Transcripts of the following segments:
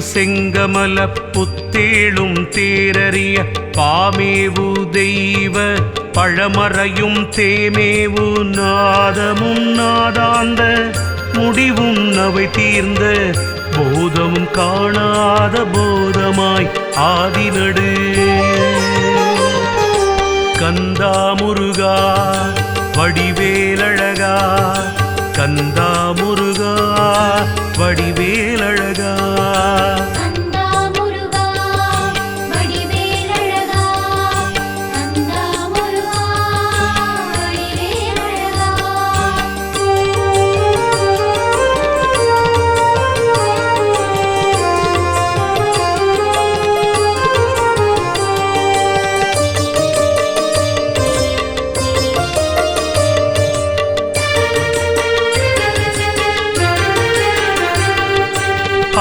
செங்கமல புத்தேளும் தேரறிய பாமேவு தெய்வ பழமறையும் தேமேவு நாதமும் நாதாந்த முடிவும் அவை தீர்ந்த போதமும் காணாத போதமாய் ஆதிநடு கந்தா முருகா வடிவேலழகா கந்தா முருகா வடிவேலழகா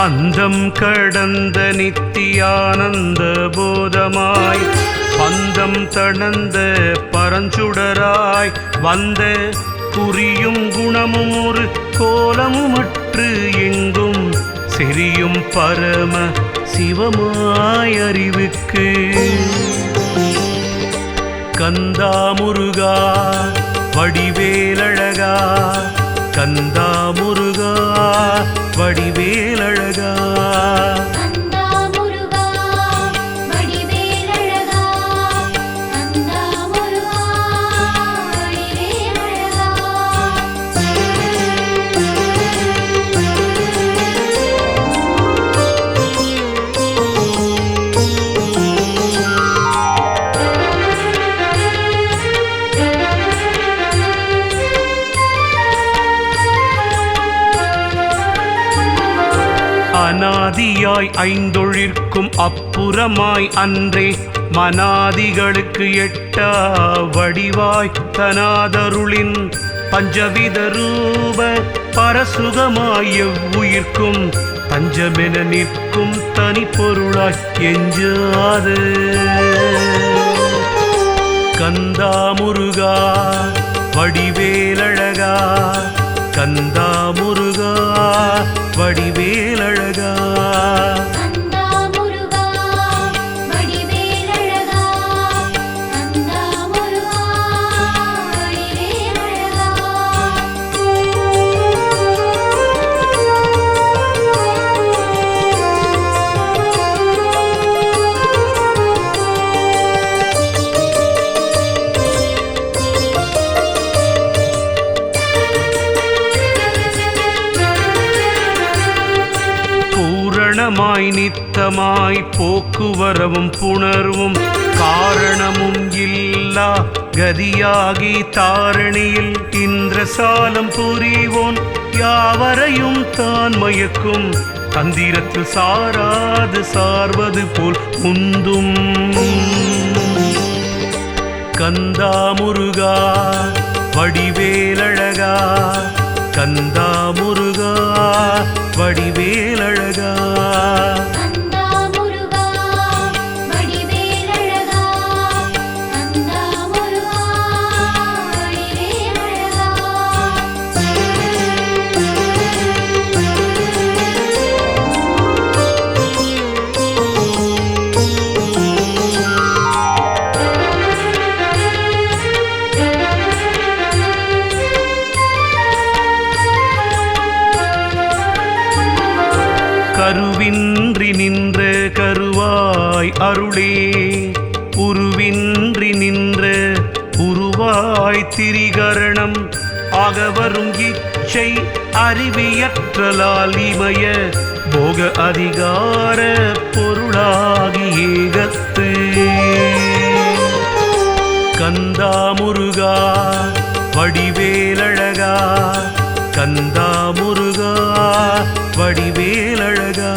அந்தம் கடந்த நித்தியானந்த போதமாய் பந்தம் தணந்த பரஞ்சுடராய் வந்த புரியும் குணமும் ஒரு கோலமுமற்று எங்கும் செரியும் பரம சிவமாய் அறிவுக்கு கந்தா முருகா வடிவேலழகா கந்தா முருகா வடிவேலழகா அநாதியாய் ஐந்தொழிற்கும் அப்புறமாய் அன்றே மனாதிகளுக்கு எட்டா வடிவாய் தனாதருளின் பஞ்சவித ரூப பரசுகமாய் எவ்வுயிர்க்கும் தஞ்சமென நிற்கும் தனி பொருளாய் எஞ்சாது கந்தா முருகா வடிவேலழகா கந்தா முருகா வடிவேலழகா பூரணமாய் நித்தமாய் போக்குவரவும் புணர்வும் காரணமும் இல்லா கதியாகி தாரணியில் இந்திரசாலம் புரிவோன் யாவரையும் தான் மயக்கும் தந்திரத்தில் சாராது சார்வது போல் முந்தும் கந்தா முருகா வடிவேலழகா கந்தா முருகா வடிவேலழகா கருவின்றி நின்ற கருவாய் அருளே உருவின்றி நின்ற உருவாய் திரிகரணம் ஆகவரும் இச்சை அறிவியற்றலால் இமய போக அதிகார பொருளாகி ஏகத்து கந்தா முருகா வடிவேலழகா கந்தா முருகா வடிவேலழகா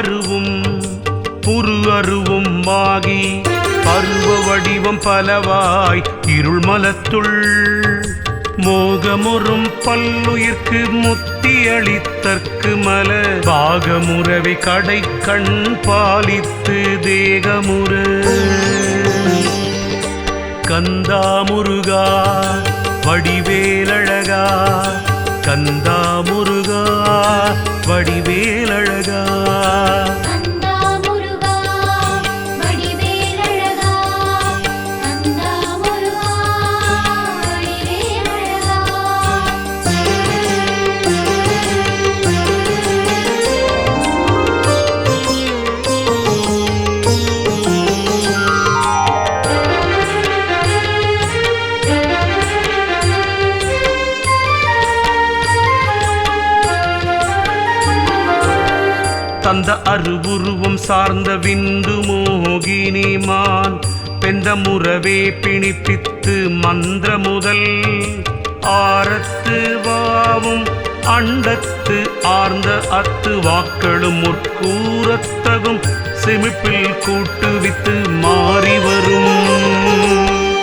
அருவும் புரு அருவும் ஆகி பருவ வடிவம் பலவாய் இருள் மலத்துள் மோகமுறும் பல்லுயிர்க்கு முத்தி அளித்தற்கு மல பாகமுறவை கடை கண் பாலித்து தேகமுற கந்தா முருகா வடிவேலழகா கந்தா முருகா வடிவேலழகா தந்த அருவுருவம் சார்ந்த விந்து மோகினிமான் பெந்த முறவே பிணிப்பித்து மந்திர முதல் ஆரத்து வாவும் அண்டத்து ஆர்ந்த அத்து வாக்களும் முற்கூறத்தகும் செமிப்பில் கூட்டுவித்து மாறி வரும்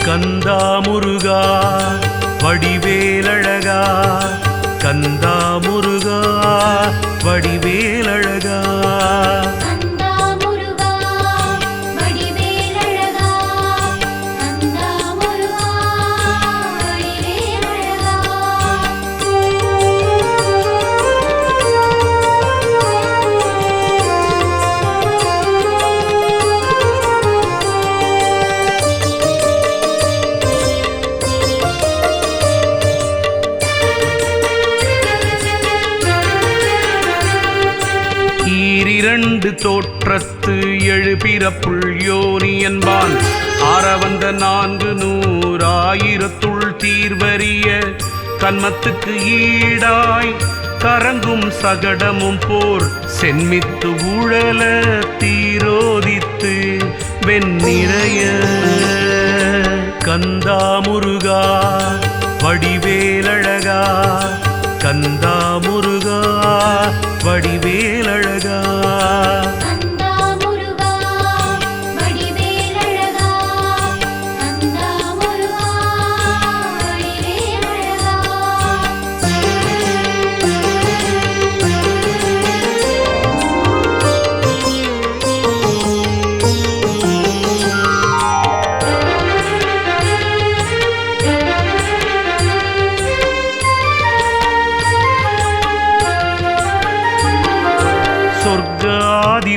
கந்தா முருகா வடிவேலழகா கந்தா முருகா வடிவேலழகா ஈரிரண்டு தோற்றத்து எழுபிறப்புள் யோனி என்பான் ஆரவந்த 400,000 தீர்வரிய கன்மத்துக்கு ஈடாய் கரங்கும் சகடமும் போர் சென்மித்து ஊழல தீரோதித்து வெண்ணிறைய கந்தா முருகா வடிவேலழகா கந்தா முருகா வடிவேலழகா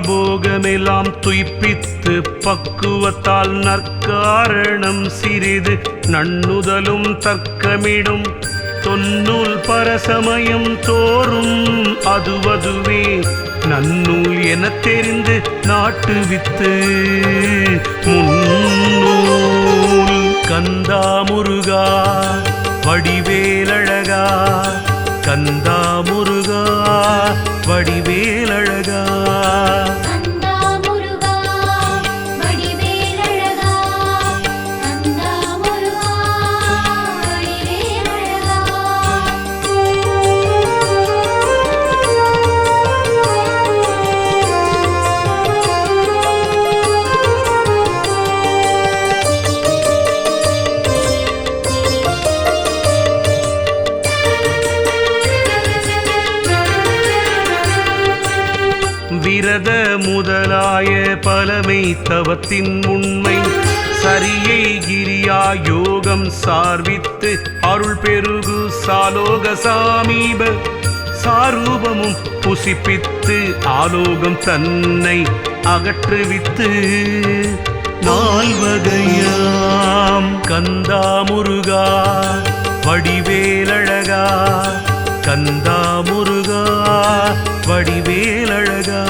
போகமெல்லாம் துய்ப்பித்து பக்குவத்தால் நற்காரணம் சிறிது நன்னுதலும் தர்க்கமிடும் தொன்னூல் பரசமயம் தோறும் அதுவதுவே நன்னூல் எனத் தெரிந்து நாட்டுவித்து முன்னூல் கந்தா முருகா வடிவேலழகா கந்தா முருகா வடிவேலழகா விரத முதலாய பலமை தவத்தின் உண்மை சரியை கிரியா யோகம் சார்வித்து அருள் பெருகு சாலோக சாமீப சாரூபமும் புசிப்பித்து ஆலோகம் தன்னை அகற்றுவித்து நால்வகையாம் கந்தா முருகா வடிவேலழகா கந்தா முருகா வடிவேலழகா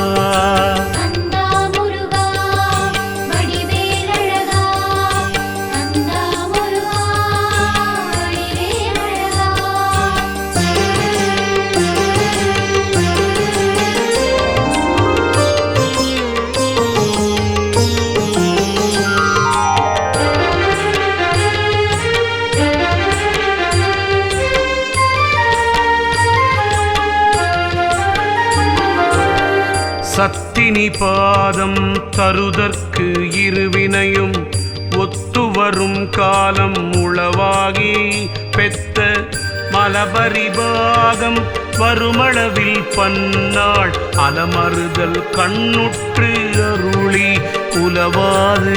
சத்தினி பாதம் தருதற்கு இருவினையும் ஒத்துவரும் காலம் உளவாகி பெத்த மலபரிபாகம் வருமளவில் பன்னாள் அலமறுதல் கண்ணுற்று அருளி உலவாது.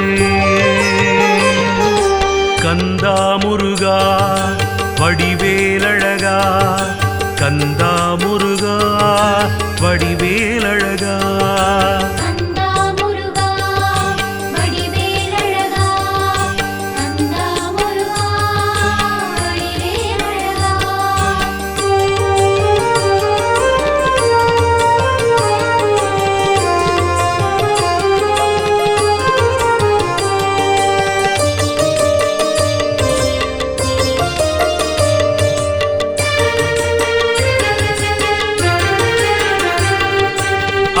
கந்தா முருகா வடிவேலழகா, கந்தா முருகா வடிவேலழகா.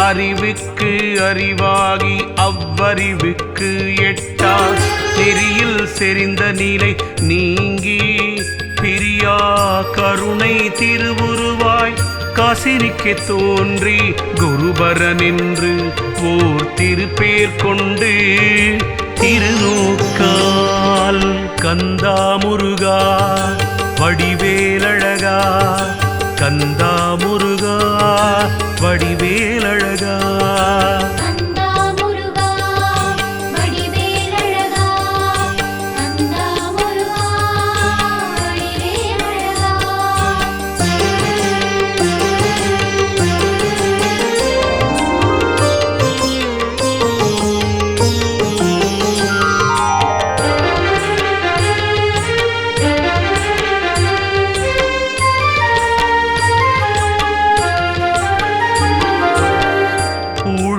அறிவுக்கு அறிவாகி அவ்வறிவுக்கு எட்டா நெறியில் செறிந்த நிலை நீங்கி பிரியா கருணை திருவுருவாய் காசினிக்கு தோன்றி குருபரனின்று ஓர் திருப்பேர் கொண்டு திருநோக்கால். கந்தா முருகா வடிவேலழகா, கந்தா முருகா வடிவேலழகா.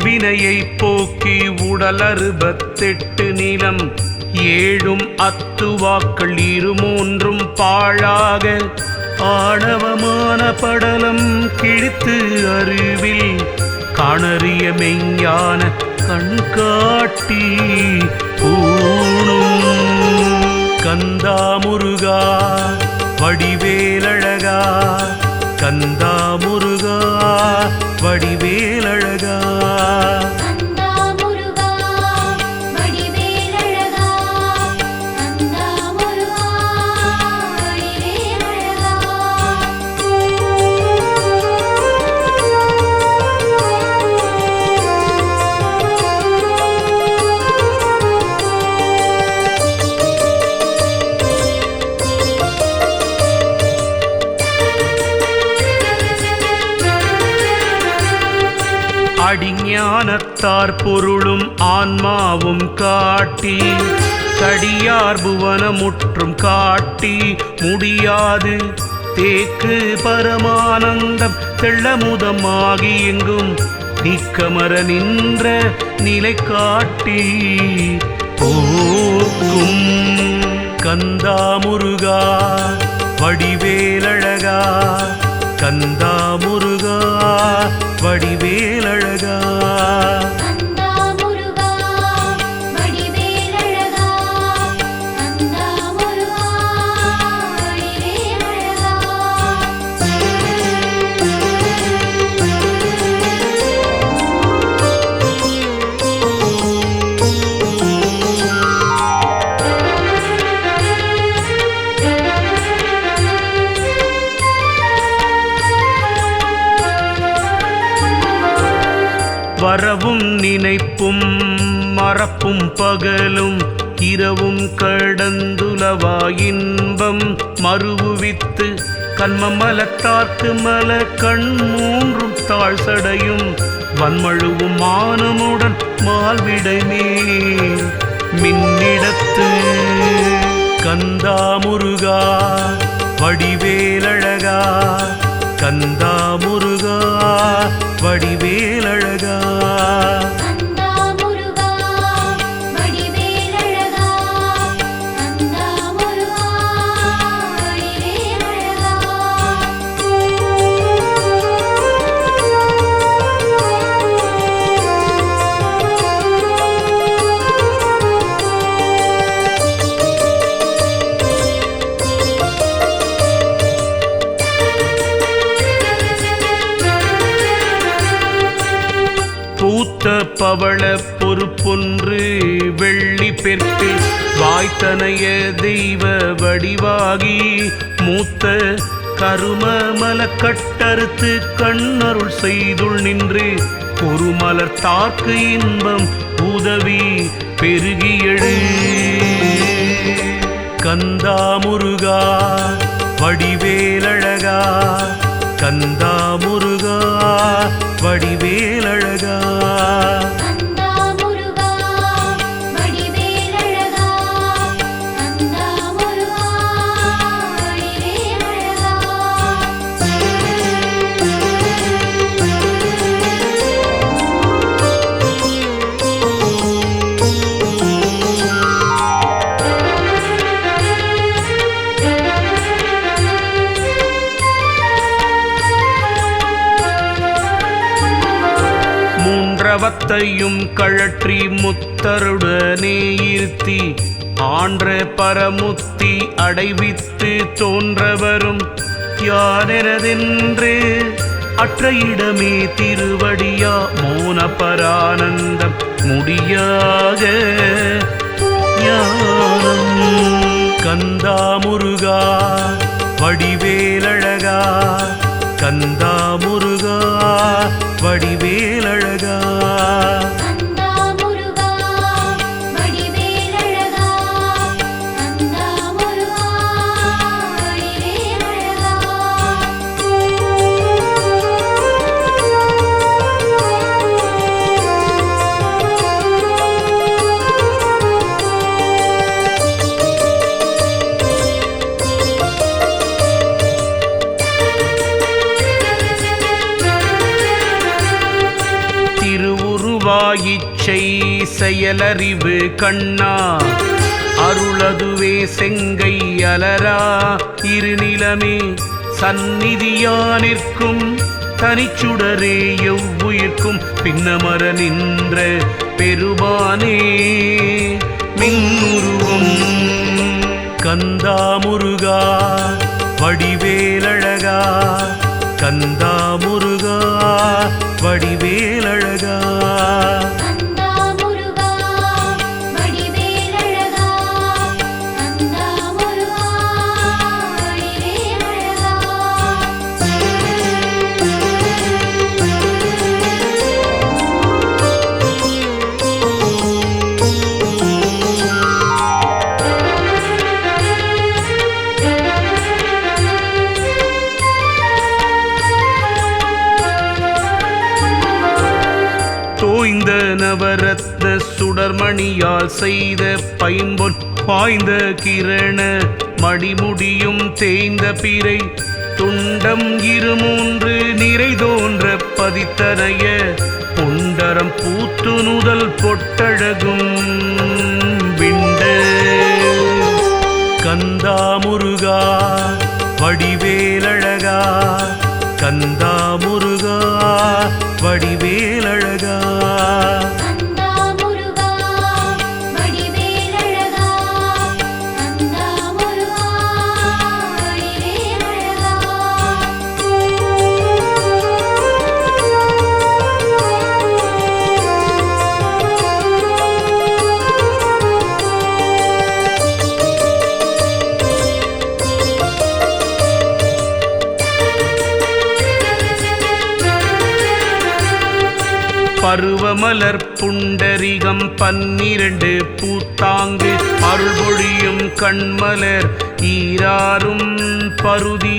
வினையை போக்கி உடலறுபத்தெட்டு நிலம் ஏழும் அத்துவாக்கள் இருமூன்றும் பாழாக ஆணவமான படலம் கிழித்து அறிவில் காணறிய மெய்ஞான கண்காட்டி பூணும். கந்தா முருகா வடிவேலழகா, கந்தா முருகா வடிவேலழகா. அடிஞானத்தார் பொருளும் ஆன்மாவும் காட்டி கடியார் புவனமுற்றும் காட்டி முடியாது தேக்கு பரமானந்தம் தெள்ளமுதமாகி எங்கும் நீக்கமர நின்ற நிலை காட்டி போக்கும். கந்தா முருகா வடிவேலழகா, கந்தா முருகா வடிவேலழகா. வரவும் நினைப்பும் மறப்பும் பகலும் இரவும் கடந்துலவா இன்பம் மறுவுவித்து கண்மமலத்தார்க்கு மல கண் மூன்றும் தாழ்சடையும் வன்மழுவும் மானமுடன் மால்விடைமே மின்னிடத்து. கந்தா முருகா வடிவேலழகா, கந்தா முருகா வடிவேலழகா. பவள பொறுப்பொன்று வெள்ளி பெற்று வாய்த்தனைய தெய்வ வடிவாகி மூத்த கரும மலக்கட்டறுத்து கண்ணருள் செய்துள் நின்று ஒரு மலர் தாக்கு இன்பம் உதவி பெருகியழு கந்தா முருகா வடிவேலழகா கந்தா முருகா வடிவேலழகா மூன்றவத்தையும் கழற்றி முத்தருடனே இருத்தி ஆன்ற பரமுத்தி அடைவித்து தோன்றவரும் யாரெனதென்று அற்ற இடமே திருவடியா மோன பரானந்தம் முடியாக ஞானம் கந்தா முருகா வடிவேலழகா கந்தா முருகா வடிவேலழகா இச்சை செயலறிவு கண்ணா அருளதுவே செங்கை அலரா இருநிலமே சந்நிதியா நிற்கும் தனிச்சுடரே எவ்வுயிர்க்கும் பின்னமர நின்ற பெருமானே மின்னுருவம் கந்தா முருகா வடிவேலழகா கந்தா முருகா வடிவேலழகா தோய்ந்த நவரத்ன சுடர்மணியால் செய்த பைம்பொன் பாய்ந்த கிரண மடிமுடியும் தேய்ந்த பிறை துண்டம் இருமூன்று நிறை தோன்ற பதித்தனைய பொண்டரம் பூத்து நுதல் பொட்டழகும் விண்ட கந்தா முருகா வடிவேலழகா கந்தா முருகா வடிவேலழகா பருவமலர் புண்டரிகம் 12 பூத்தாங்கு அருள்பொழியும் கண்மலர் ஈராறும் பருதி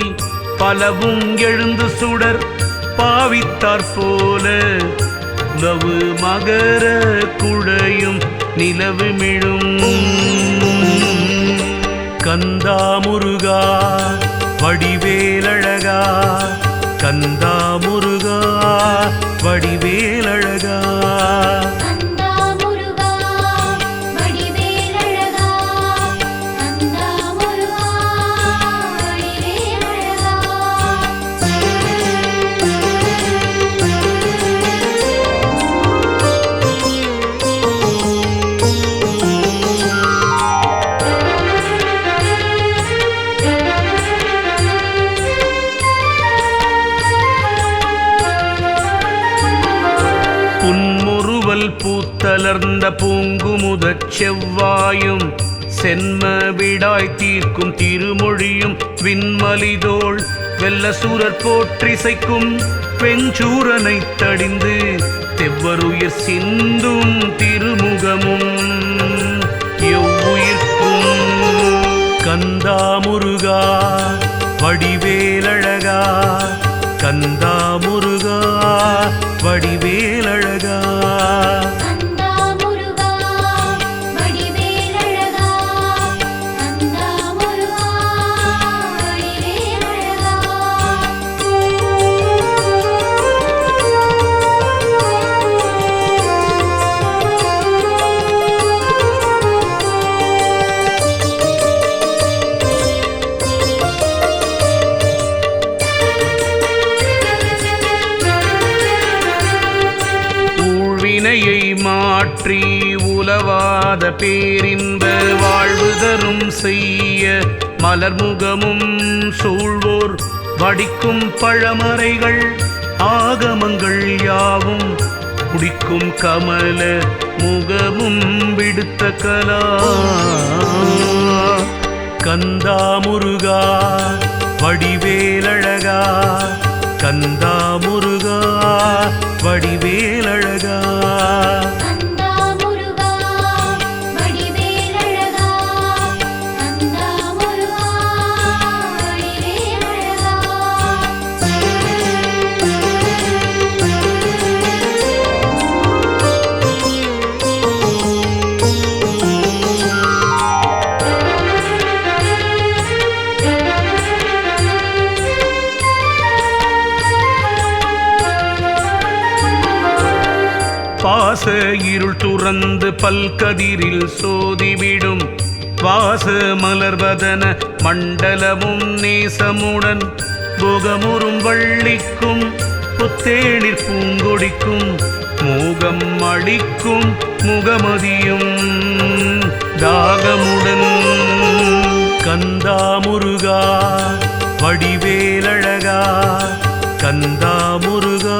பலவும் எழுந்து சுடர் பாவித்தாற் போல உலவு மகர குழையும் நிலவு மிழும் கந்தா முருகா வடிவேலழகா கந்தா முருகா வடிவேலழகா பொன்முதல் பூத்தலர்ந்த பூங்குமுதச் செவ்வாயும் சென்ம விடாய் தீர்க்கும் திருமொழியும் விண்மலிதோள் வெல்லசூரர் போற்றிசைக்கும் வெஞ்சூரனை தடிந்து தெவ்வருயிர் சிந்தும் திருமுகமும் எவ்வுயிர்க்கும் கந்தா முருகா வடிவேலழகா கந்தா முருகா வடிவேலழகா வினையை மாற்றி உலவாத பேரின்ப வாழ்வு தரும் செய்ய மலர்முகமும் சூழ்வோர் வடிக்கும் பழமறைகள் ஆகமங்கள் யாவும் குடிக்கும் கமல முகமும் விடுத்த கலா கந்தா முருகா வடிவேலழகா கந்தா முருகா வடிவேலழகா பாச இருள் துறந்து பல்கதிரில் சோதிவிடும் வாச மலர்வதன மண்டலமும் நேசமுடன் போகமுறும் வள்ளிக்கும் புத்தேளிர் பூங்கொடிக்கும் மோகம் அளிக்கும் முகமதியும் தாகமுடன் கந்தா முருகா வடிவேலழகா கந்தா முருகா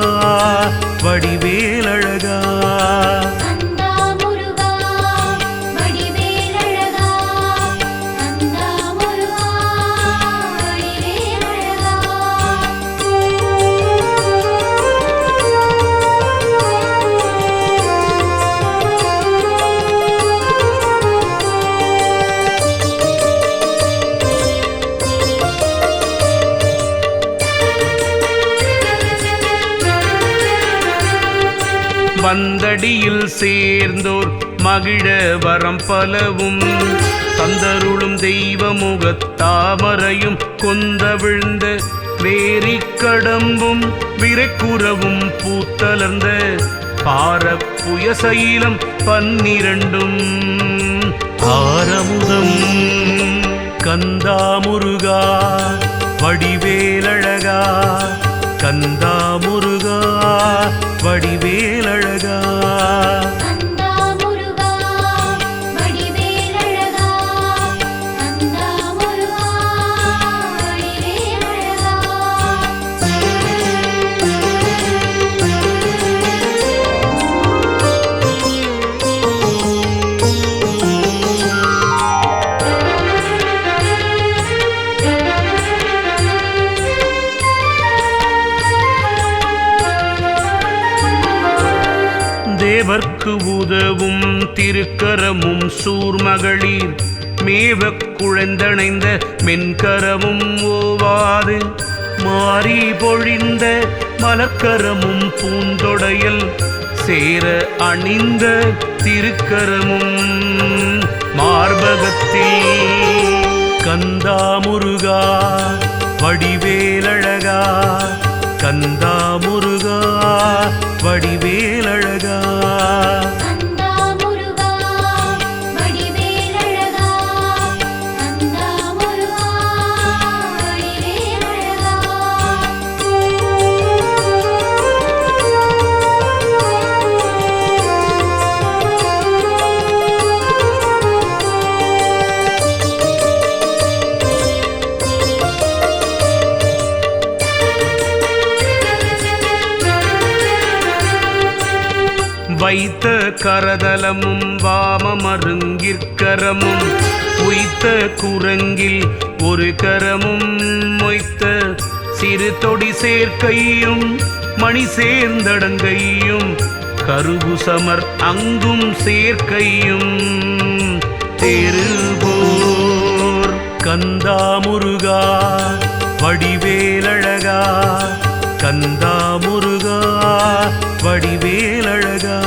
வடிவேலழகா வந்தடியில் சேர்ந்தோர் மகிழ வரம் பலவும் தந்தருளும் தெய்வமுகத்தாமரையும் கொந்த விழுந்த வேரிக்கடம்பும் விரைக்குறவும் பூத்தலர்ந்த பாரப்புயசைலம் 12 ஆரமுதம் கந்தா முருகா வடிவேலழகா கந்தா முருகா வடிவேலழகா தேவர்க்கு உதவும் திருக்கரமும் சூர்மகளிர் மேவக் குழந்தணைந்த மென்கரமும் ஓவாது மாறி பொழிந்த மலர்க்கரமும் பூந்தொடையல் சேர அணிந்த திருக்கரமும் மார்பகத்தில் கந்தா முருகா வடிவேலழகா கந்தா முருகா வடிவேலழகா வைத்த கரதலமும் வாமமருங்கிற்கரமும் உய்த்த குரங்கில் ஒரு கரமும் மொய்த்த சிறு தொடி சேர்க்கையும் மணி சேர்ந்தடங்கையும் கருகுசமர் அங்கும் சேர்க்கையும் தேருபோர் கந்தா முருகா வடிவேலழகா கந்தா முருகா வடிவேலழகா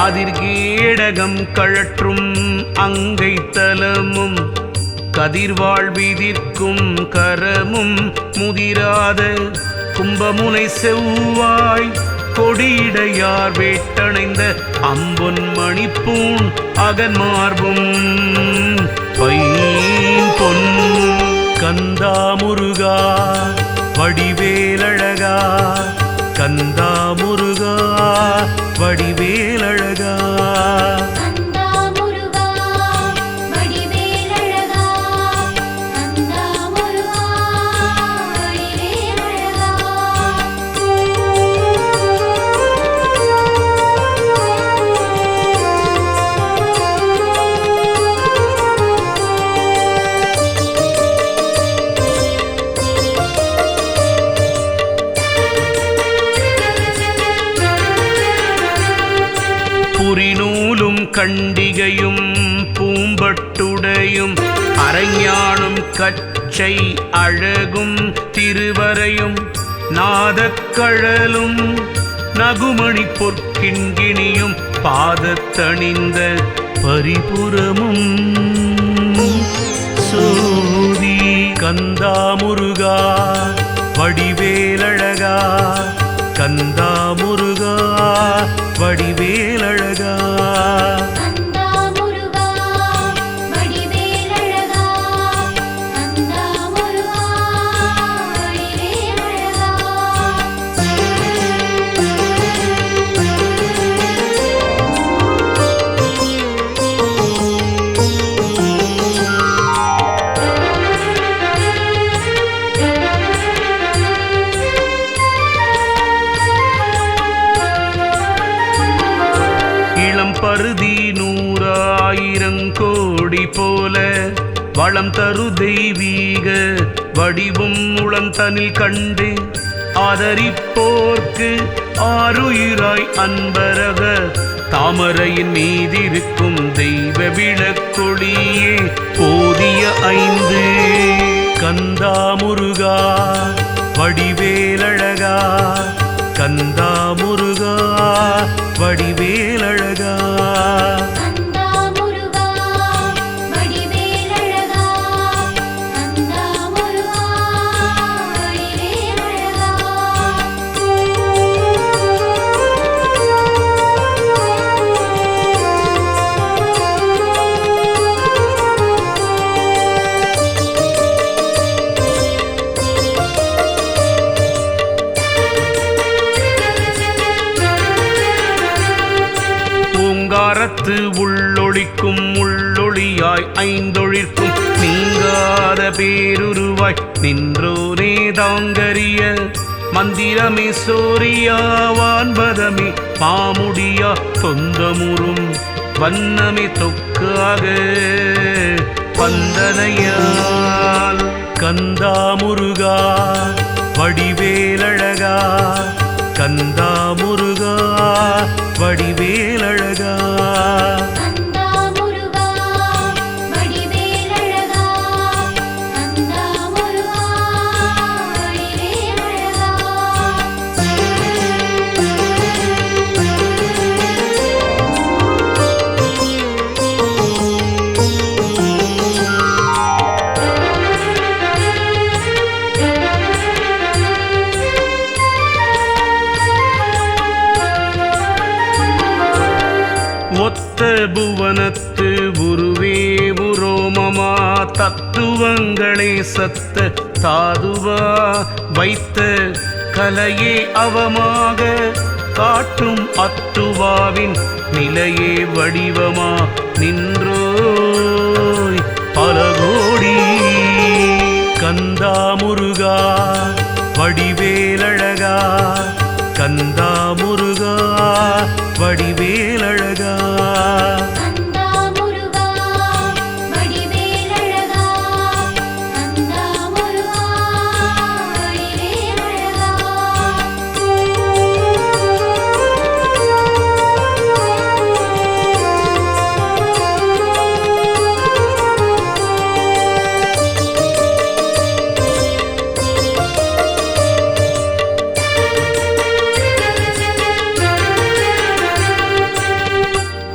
அதிர்கேடகம் கழற்றும் அங்கை தலமும் கதிர்வாழ் விதிர்க்கும் கரமும் முதிராத கும்பமுனை செவ்வாய் கொடியிடையார் வேட்டணைந்த அம்பொன் மணிப்பூண் அகன்மார்பும் பைம்பொன் கந்தா முருகா வடிவேலழகா கந்தா முருகா வடிவேலழகா புரிநூலும் கண்டிகையும் பூம்பட்டுடையும் அரைஞானும் கச்சை அழகும் திருவரையும் நாதக்கழலும் நகுமணி பொற்கிண்கிணியும் பாதத்தணிந்த பரிபுரமும் சோதி கந்தா முருகா வடிவேலழகா கந்தா முருகா வடிவேலழகா பருதி 100,000 கோடி போல வளம் தரு தெய்வீக வடிவும் உளந்தனில் கண்டு ஆதரிப்போர்க்கு ஆருயிராய் அன்பரக தாமரையின் மீதிருக்கும் தெய்வ விளக்கொளியே போதிய 5 கந்தா முருகா வடிவேலழகா கந்தா முருகா வடிவேலழகா ஓங்காரத்து உள்ளொளிக்கும் உள்ளொளியாய் 5 நீங்காத பேருருவாய் நின்றோனே தாங்கரிய மந்திரமே சோரியா வான்பதமே மாமுடியா தொந்தமுறும் வண்ணமே தொக்காக வந்தனையால் கந்தா முருகா வடிவேலழகா கந்தா முருகா வடிவேலழகா புவனத்து உருவே உரோமமா தத்துவங்களே சத்த தாதுவா வைத்த கலையே அவமாக காட்டும் அத்துவாவின் நிலையே வடிவமா நின்றோய் பல கோடி கந்தா முருகா வடிவேலழகா கந்தா முருகா வடிவேலழகா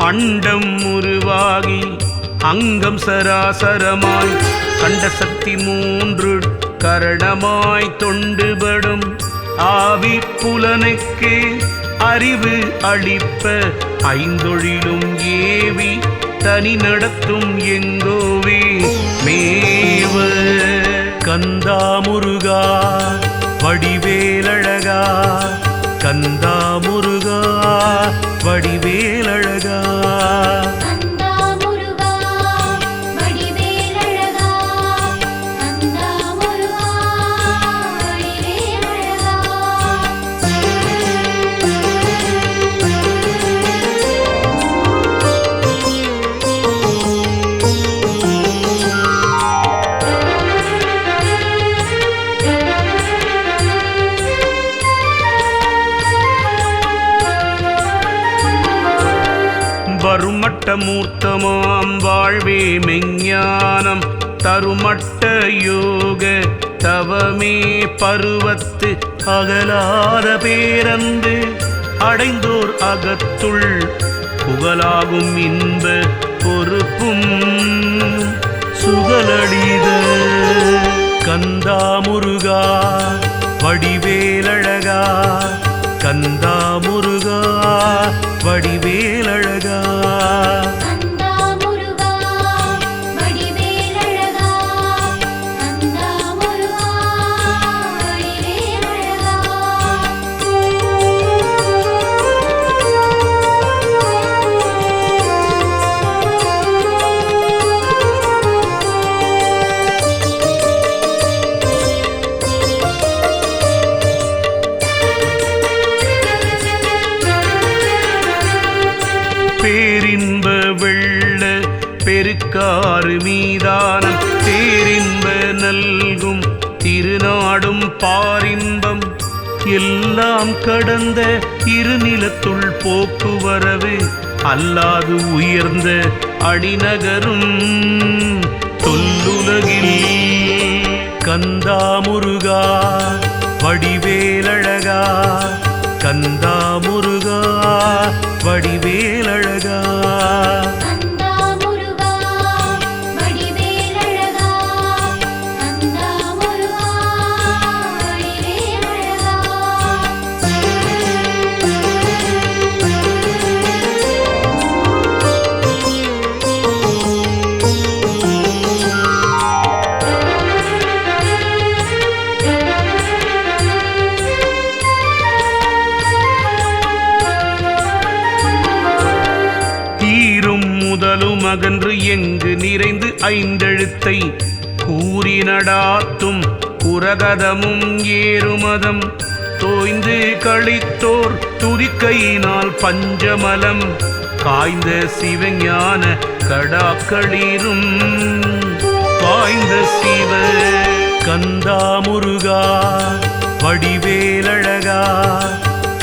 அண்டம் உருவாகி அங்கம் சராசரமாய் கண்ட சக்தி மூன்று கரணமாய் தொண்டுபடும் ஆவி புலனுக்கு அறிவு அளிப்ப ஐந்தொழிலும் ஏவி தனி நடத்தும் எங்கோவே மேவ கந்தா முருகா வடிவேலழகா கந்தா முருகா வடிவேலழகா வருமட்ட மூர்த்தமாம் வாழ்வே மெஞ்ஞானம் தருமட்ட யோக தவமே பருவத்து அகலாத பேரந்து அடைந்தோர் அகத்துள் புகழாகும் இன்ப பொறுப்பும் சுகலடித கந்தா முருகா வடிவேலழகா கந்தா முருகா வடிவேலழகா பேரின்ப வெள்ள பெருக்காறு மீதானம் தேரின்ப நல்கும் திருநாடும் பாரின்பம் எல்லாம் கடந்த இருநிலத்துள் போக்குவரவு அல்லாது உயர்ந்த அடிநகரும் தொல்லுலகில் கந்தா முருகா வடிவேலழகா கந்தா முருகா வடிவேலழகா முதலும் அகன்று எங்கு நிறைந்து ஐந்தெழுத்தை கூறி நடாத்தும் குரகதமும் ஏறுமதம் தோய்ந்து கழித்தோர் துதிக்கையினால் பஞ்சமலம் காய்ந்த சிவஞான கடாக்களிரும் பாய்ந்த சிவ கந்தா முருகா வடிவேலழகா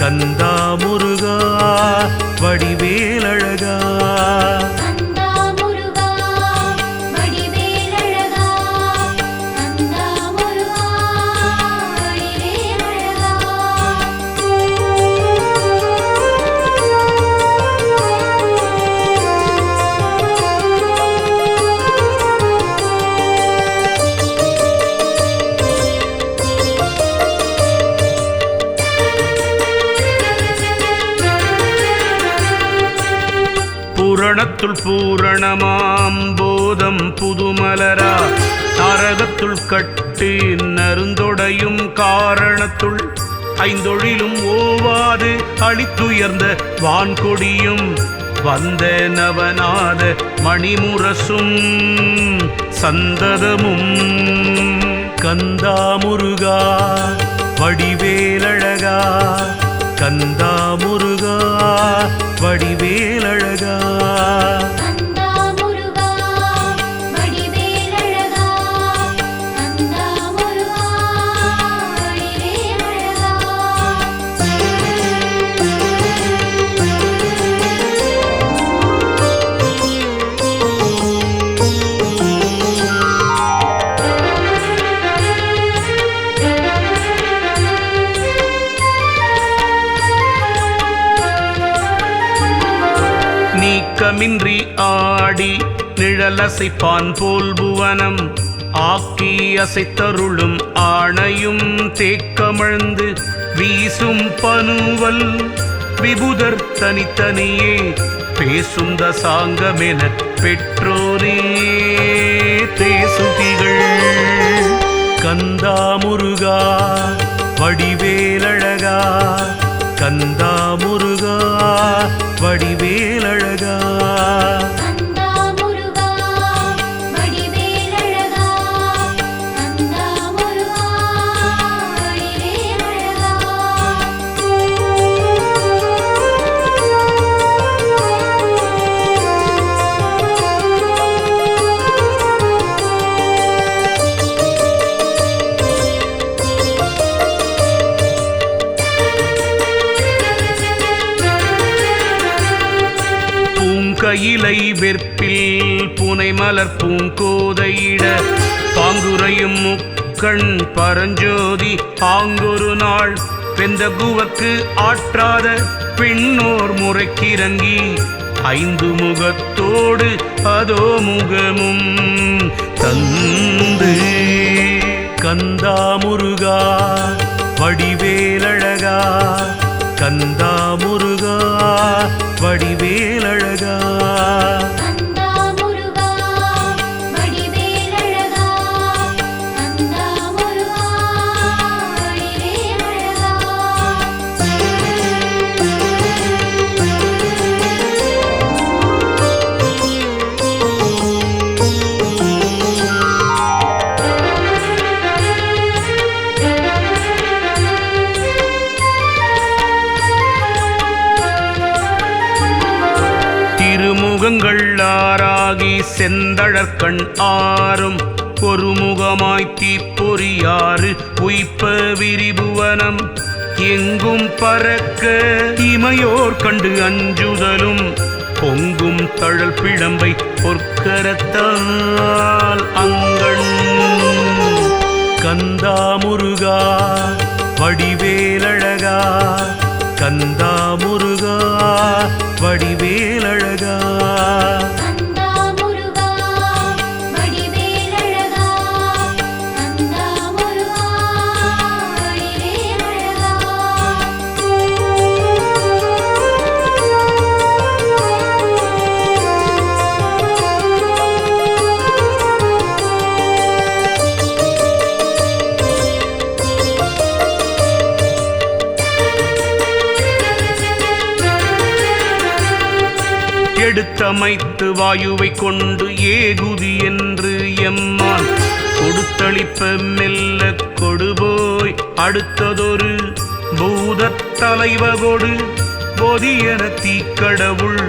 கந்தா முருகா வடிவேலழகா பூரணத்துள் பூரணமாம் போதம் புதுமலரா நரகத்துள் கட்டு நருந்தொடையும் காரணத்துள் ஐந்தொழிலும் ஓவாது அழித்துயர்ந்த வான்கொடியும் வந்த நவநாத மணிமுரசும் சந்ததமும் கந்தா முருகா வடிவேலழகா கந்தா முருகா வடிவேலழகா நீக்கமின்றி ஆடி நிழலசைப்பான் போல் புவனம் ஆக்கி அசைத்தருளும் ஆணையும் தேக்கமழ்ந்து வீசும் பனுவல் விபுதர் தனித்தனியே பேசும் தசாங்கமென பெற்றோரே தேசுதிகள் கந்தா முருகா வடிவேலழகா கந்தா முருகா வடிவேலழகா கையிலை வெற்பில் புனை மலர் பூங்கோதையிட பாங்குரையும் முக்கண் பரஞ்சோதி ஆங்கொரு நாள் வெந்த குவக்கு ஆற்றாத பெண்ணோர் முறைக்கிறங்கி ஐந்து முகத்தோடு அதோ முகமும் தந்து கந்தா முருகா வடிவேலழகா கந்தா முருகா வடிவேலழகா திருமுகங்கள் ஆறாகி செந்தழற்கண் ஆறும் ஒரு முகமாய் தீப்பொறியாறு உய்ப்ப விரிபுவனம் எங்கும் பறக்க இமையோர் கண்டு அஞ்சுதலும் பொங்கும் தழல் பிழம்பை பொற்கரத்தால் அங்கண் கந்தா முருகா வடிவேலழகா கந்தா முருகா வடிவேலழகா எடுத்தமைத்து வாயுவை கொண்டு ஏகுதி என்று எம்மான் கொடுத்தளிப்ப மெல்ல கொடுபோய் அடுத்ததொரு பூதத் தலைவகொடு பொதியன தீக்கடவுள்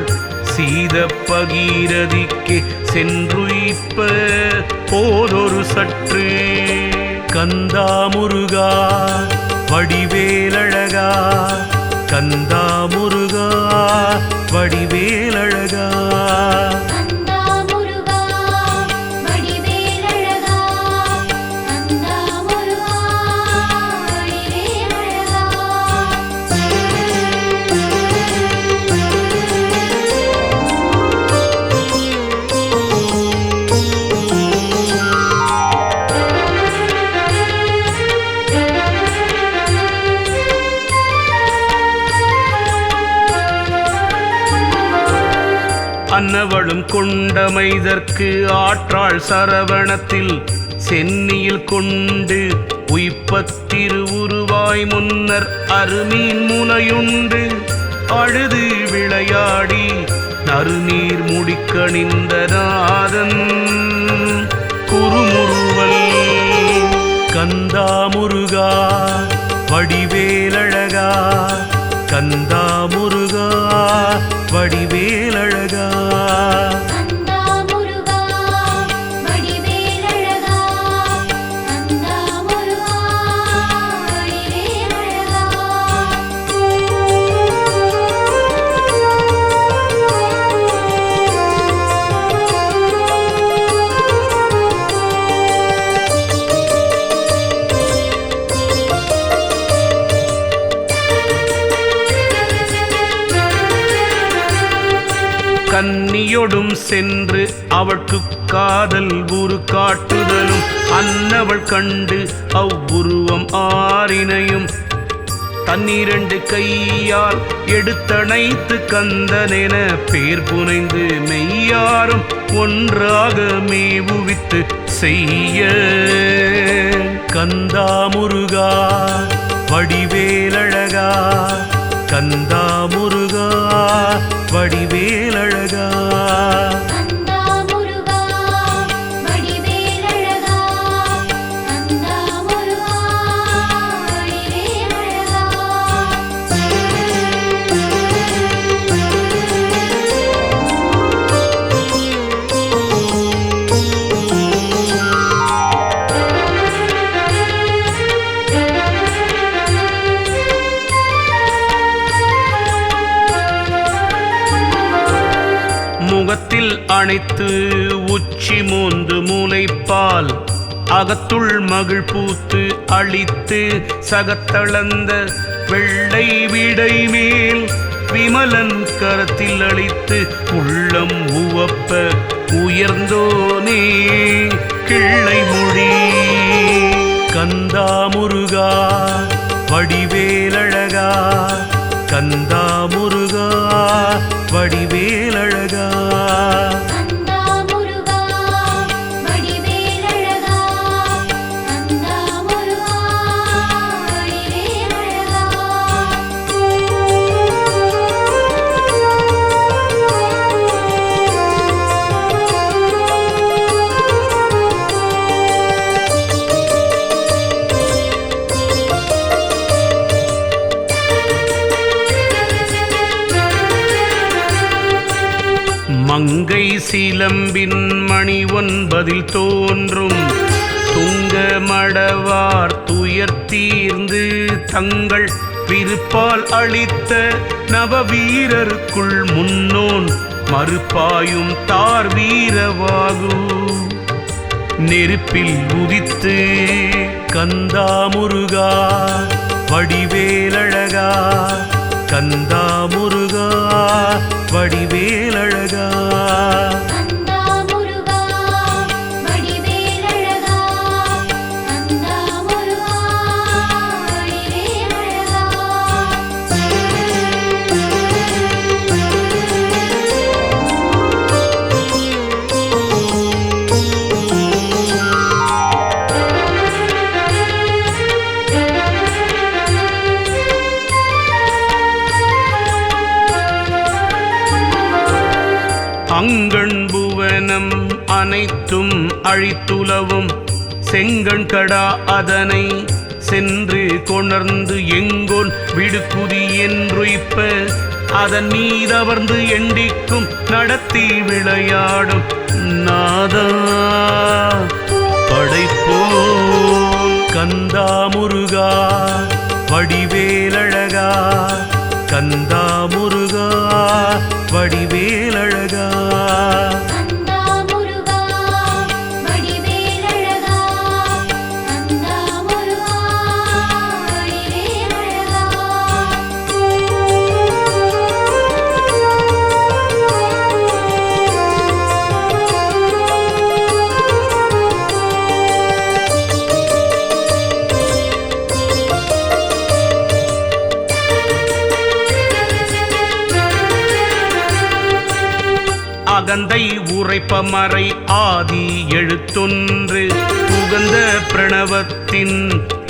சீத பகீரதிக்கு சென்றுயிப்ப போதொரு சற்று கந்தா முருகா வடிவேலழகா கந்தா முருகா வடிவேலழகா அன்னவளும் கொண்டமைதற்கு ஆற்றாள் சரவணத்தில் சென்னியில் கொண்டு உய்பத்திரு உருவாய் முன்னர் அருமீன் முலையுண்டு அழுது விளையாடி நறுநீர் முடிக்கணிந்த நாதன் குறுமுறுவல் கந்தா முருகா வடிவேலழகா கந்தா முருகா வடிவேலழகா கன்னியொடும் சென்று அவൾക്ക് காதல் உரு காட்டுதலும் அன்னவள் கண்டு அவ்வுருவம் ஆறினையும் தன்னிரண்டு கையால் எடுத்தணைத்து கந்தனென பேர் புனைந்து மெய்யாரும் ஒன்றாக மேவுவித்து செய்ய கந்தா முருகா வடிவேலழகா கந்தா முருகா வடிவேலழகா முகத்தில் அணைத்து உச்சி மூந்து மூலைப்பால் அகத்துள் மகிழ் பூத்து அழித்து சகத்தளந்த வெள்ளை விடை மேல் விமலன் கரத்தில் அளித்து உள்ளம் உவப்ப உயர்ந்தோனே கிள்ளை மொழி கந்தா முருகா வடிவேலழகா கந்தா முருகா வடிவேலழகா மங்கை சிலம்பின் மணி 9 தோன்றும் துங்க மடவார் துயர் தீர்ந்து தங்கள் விருப்பால் அளித்த நவவீரருக்குள் முன்னோன் மறுப்பாயும் தார் வீரவாகு நெருப்பில் உதித்து கந்தா முருகா வடிவேலழகா கந்தா முருகா வடிவேலழகா அங்கண் புவனம் அனைத்தும் அழித்துலவும் செங்கண் கடா அதனை சென்று கொணர்ந்து எங்கோன் விடுக்குதி என்றுய்ப்ப அதன் மீதவர்ந்து எண்டிக்கும் நடத்தி விளையாடும் நாதா படைப்போ கந்தா முருகா வடிவேலழகா கந்தா முருகா வடிவேலழகா அகந்தை உரைப்பமறை ஆதி எழுத்தொன்று புகந்த பிரணவத்தின்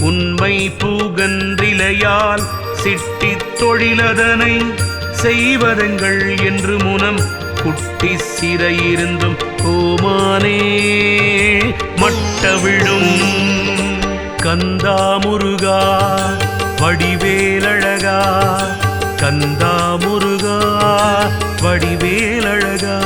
உண்மை புகன்றிலையால் சிட்டித் தொழிலதனை செய்வதங்கள் என்று முனம் குட்டி சிறையிருந்தும் கோமானே மட்டவிடும் கந்தா முருகா வடிவேலழகா கந்தா முருகா வடிவேலழகா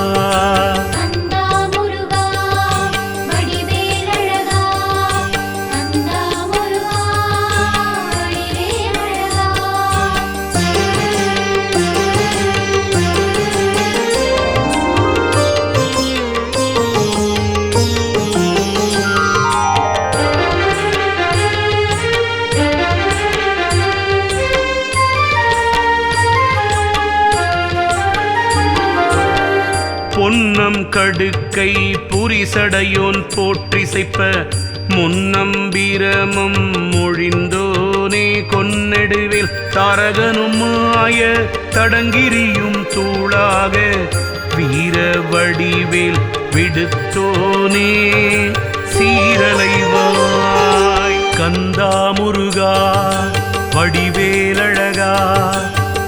பொன்னம் கடுக்கை புரிசடையோன் போற்றிசைப்ப முன்னம்பிரமம் மொழிந்தோனே கொன்னெடுவில் தாரகனுமாய தடங்கிரியும் தூளாக வீர வடிவேல் விடுத்தோனே சீரலைவாய் கந்தா முருகா வடிவேலழகா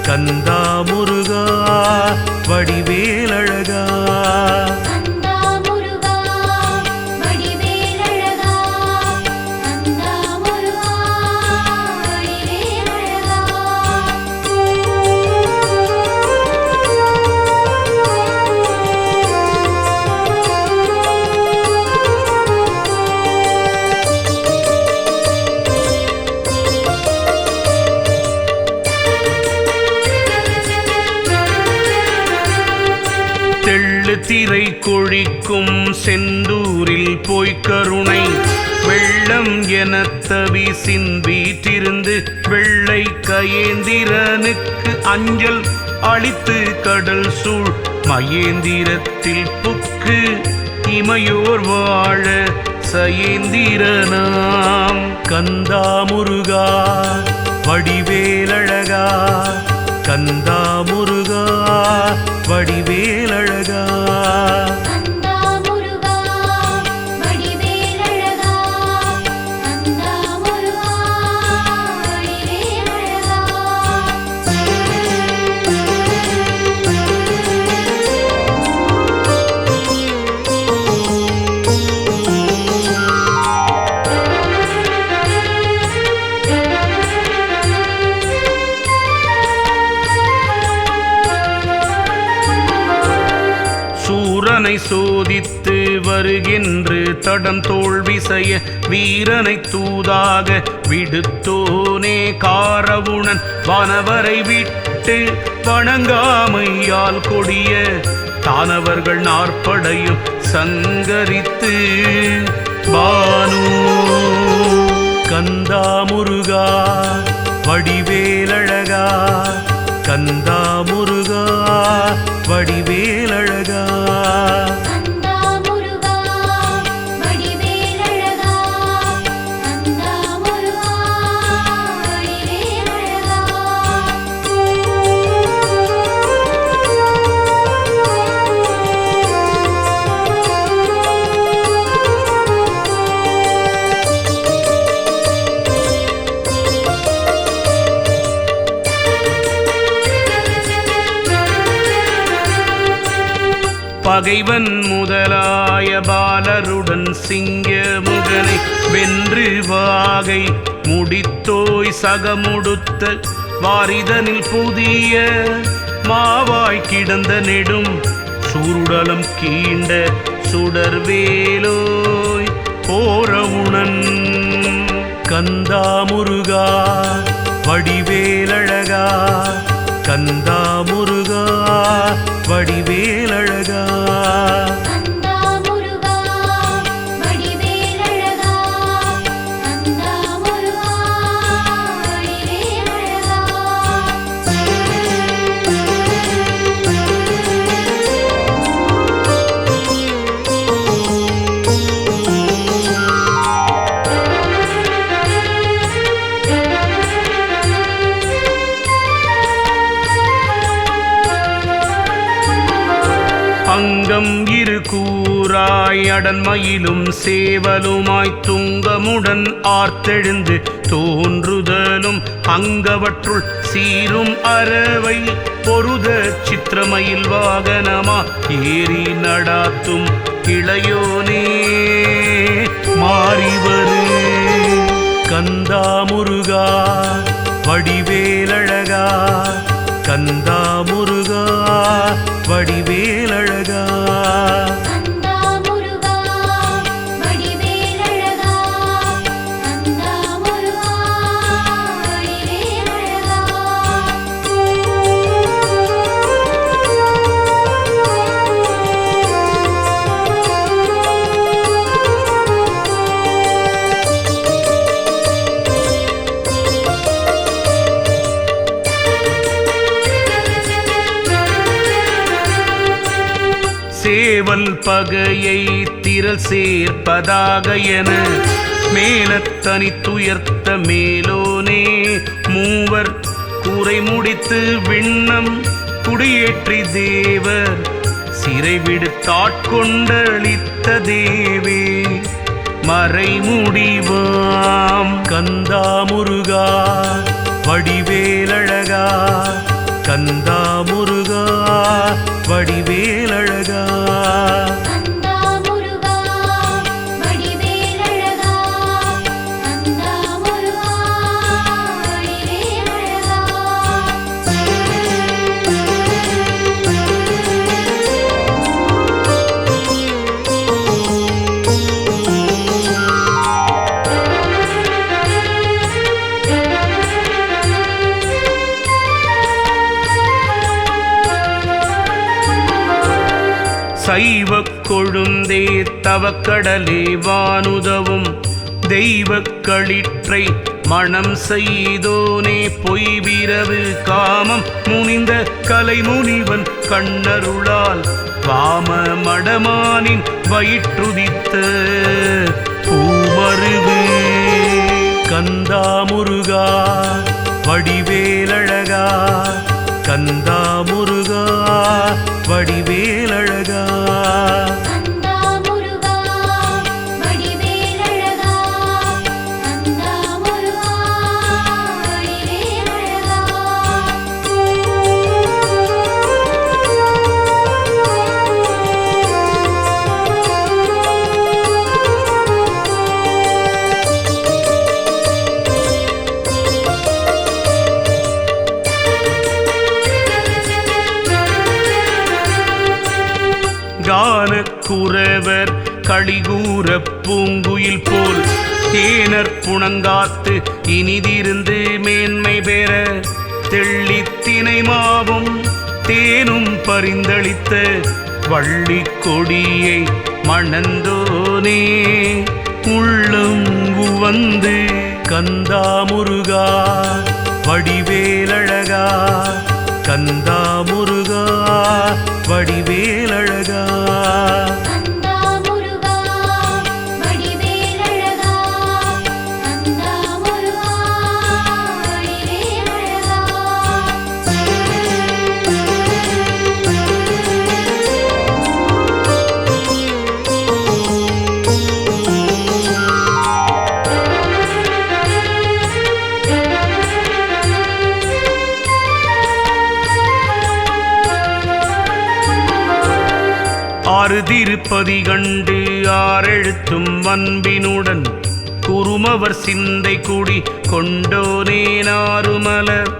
கந்தா முருகா வடிவேலழகா திரை கொழிக்கும் செந்தூரில் போய்க் கருணை வெள்ளம் எனத்தவி சிந்தீற்றிருந்து வெள்ளை கயேந்திரனுக்கு அஞ்சல் அளித்து கடல் சூழ் மயேந்திரத்தில் புக்கு இமையோர் வாழ சயேந்திரனாம் கந்தா முருகா வடிவேலழகா கந்தா முருகா வடிவேலழகா சூரனை சோதித்து வருகின்று தடம் தோல்விசைய வீரனை தூதாக விடுத்தோனே காரவுணன் வானவரை விட்டு வணங்காமையால் கொடிய தானவர்கள் நாற்படையும் சங்கரித்து பானு கந்தா முருகா வடிவேலழகா கந்தா முருகா வடிவேலழகா பகைவன் முதலாய பாலருடன் சிங்க முகனை வென்று வாகை முடித்தோய் சகமுடுத்த வாரிதனில் புதிய மாவாய் கிடந்த நெடும் சூருடலம் கீண்ட சுடர்வேலோய் போரவுணன் கந்தா முருகா வடிவேலழகா கந்தா முருகா வடிவேலழகா அங்கம் இரு கூறாய் அடன்மயிலும் சேவலுமாய் துங்கமுடன் ஆர்த்தெழுந்து தோன்றுதலும் அங்கவற்றுள் சீரும் அரவை பொருத சித்திரமயில் வாகனமா ஏறி நடாத்தும் இளையோனே மாறிவரு கந்தா முருகா வடிவேலழகா கந்தா முருகா வடிவேலழகா சேவல் பகையை திரள் சேர்ப்பதாக என மேலத்தனித்துயர்த்த மேலோனே மூவர் கூரை முடித்து விண்ணம் குடியேற்றி தேவர் சிறை விடுத்தாட்கொண்டளித்த தேவே மறைமுடிவாம் கந்தா முருகா வடிவேலழகா கந்தா முருகா வடிவேலழகா சைவ கொழுந்தே தவக்கடலே வானுதவும் தெய்வ களிற்றை மணம் செய்தோனே பொய்விரவு காமம் முனிந்த கலை முனிவன் கண்ணருளால் வாம மடமானின் வயிற்றுதித்த பூமருகு கந்தா முருகா வடிவேலழகா கந்தா முருகா வடிவேலழகா குறவர் களிகூர பூங்குயில் போல் தேனர் புணங்காத்து இனிதிருந்து மேன்மை பெற தெள்ளித்தினை மாவும் தேனும் பரிந்தளித்த வள்ளி கொடியை மணந்தோனே உள்ளம் உவந்து கந்தா முருகா வடிவேலழகா கந்தா முருகா வடிவேலழகா ஆறு திருப்பதி கண்டு ஆறெழுத்தும் வன்பினுடன் குருமவர் சிந்தை கூடி கொண்டோனே நாறுமலர்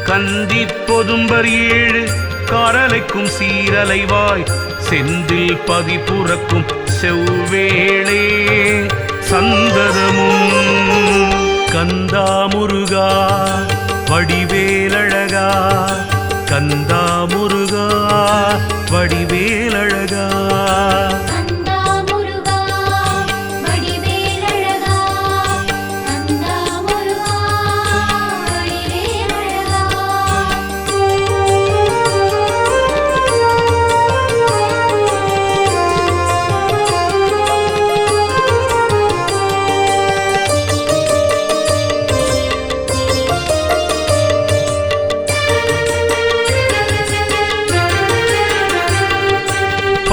கந்தி பொதும்பர் ஏழு காரலைக்கும் சீரலைவாய் செந்தில் பதி புறக்கும் செவ்வேளே சந்ததமும் கந்தா முருகா வடிவேலழகா கந்தா முருகா வடிவேலழகா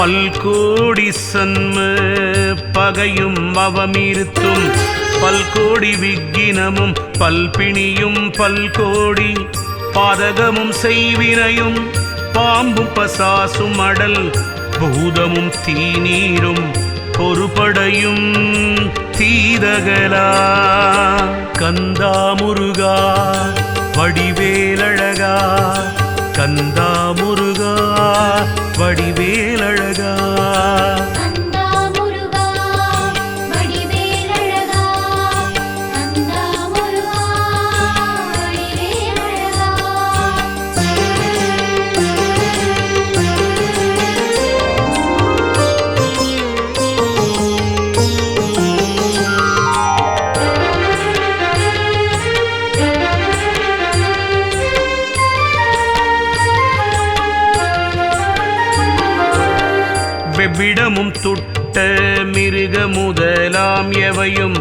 பல்கோடி சன்ம பகையும் அவமீர்த்தும் பல்கோடி விக்கினமும் பல்பிணியும் பல்கோடி பாதகமும் செய்வினையும் பாம்பும் பசாசும் அடல் பூதமும் தீநீரும் பொறுபடையும் தீதகலா கந்தா முருகா வடிவேலழகா கந்தா முருகா வடிவேலழகா வெவ்விடமும் துட்ட மிருக முதலாம் எவையும்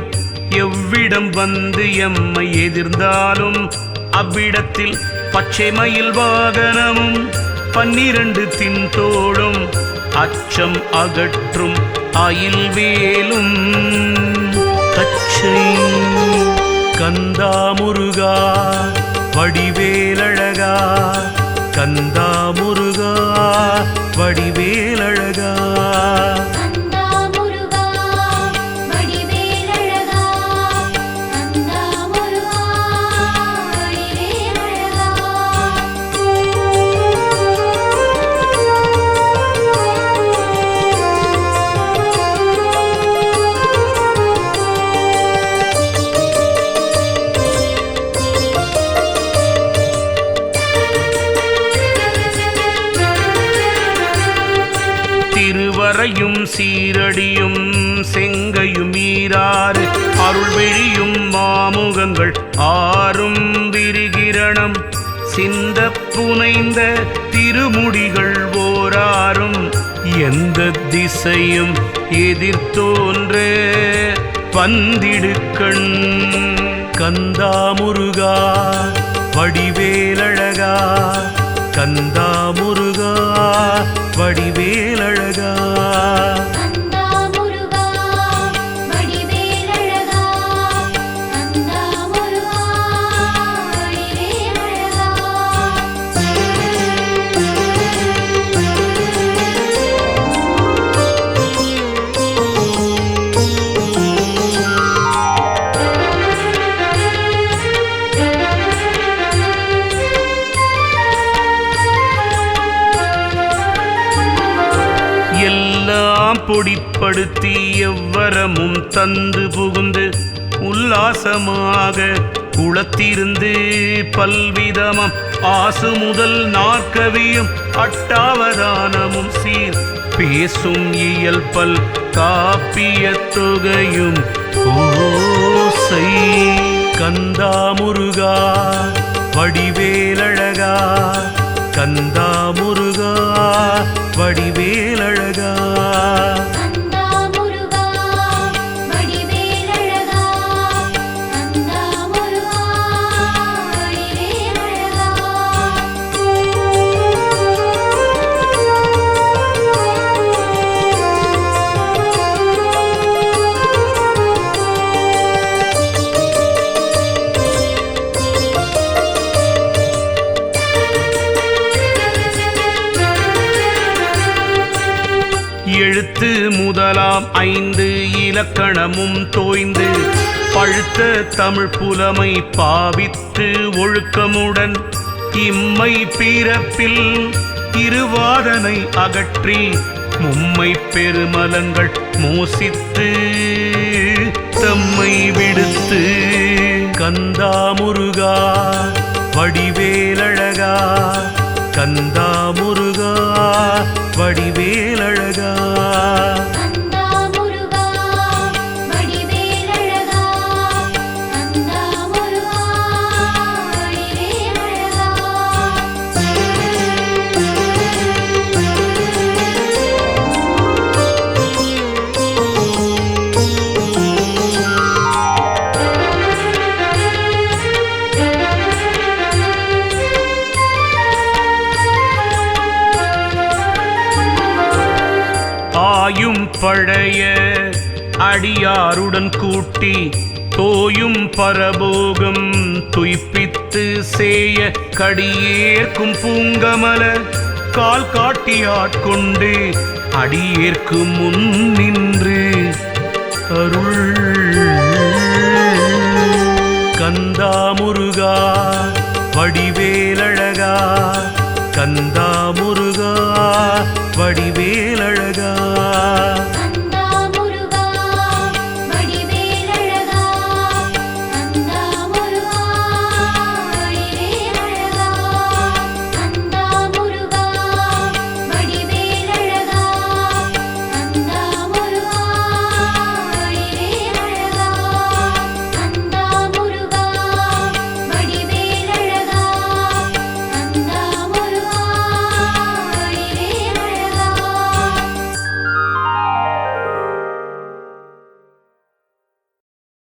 எவ்விடம் வந்து எம்மை எதிர்ந்தாலும் அவ்விடத்தில் பச்சை மயில் வாகனமும் 12 தின்தோடும் அச்சம் அகற்றும் அயில் வேலும் கச்சை கந்தா முருகா வடிவேலழகா கந்தா முருகா வடிவேலழகா திருவரையும் சீரடியும் செங்கையும் ஈராறு அருள்வெளியும் மாமுகங்கள் ஆறும் விரிகிரணம் சிந்த புனைந்த திருமுடிகள் ஓராறும் எந்த திசையும் எதிர்த்தோன்ற வந்திடுக்கண் கந்தா முருகா வடிவேலழகா கந்தா முருகா வடிவேலழகா எல்லாம் பொடிப்படுத்தி எவ்வரமும் தந்து புகுந்து உல்லாசமாக குளத்திருந்து பல்விதமும் ஆசு முதல் நாற்கவியும் அட்டாவதானமும் சீர் பேசும் இயல்பல் காப்பிய தொகையும் ஓசை கந்தா முருகா வடிவேலழகா கந்தா முருகா வடிவேலழகா எழுத்து முதலாம் 5 இலக்கணமும் தோய்ந்து பழுத்த தமிழ் புலமை பாவித்து ஒழுக்கமுடன் இம்மை பிறப்பில் இருவாதனை அகற்றி மும்மை பெருமலங்கள் மோசித்து தம்மை விடுத்து கந்தா முருகா வடிவேலழகா கந்தா முருகா வடிவேலழகா ஆயும் பழைய அடியாருடன் கூட்டி தோயும் பரபோகம் துய்ப்பித்து சேய கடியேற்கும் பூங்கமல கால் காட்டி ஆட்கொண்டு அடியேற்கு முன் நின்று அருள். கந்தா முருகா வடிவேலழகா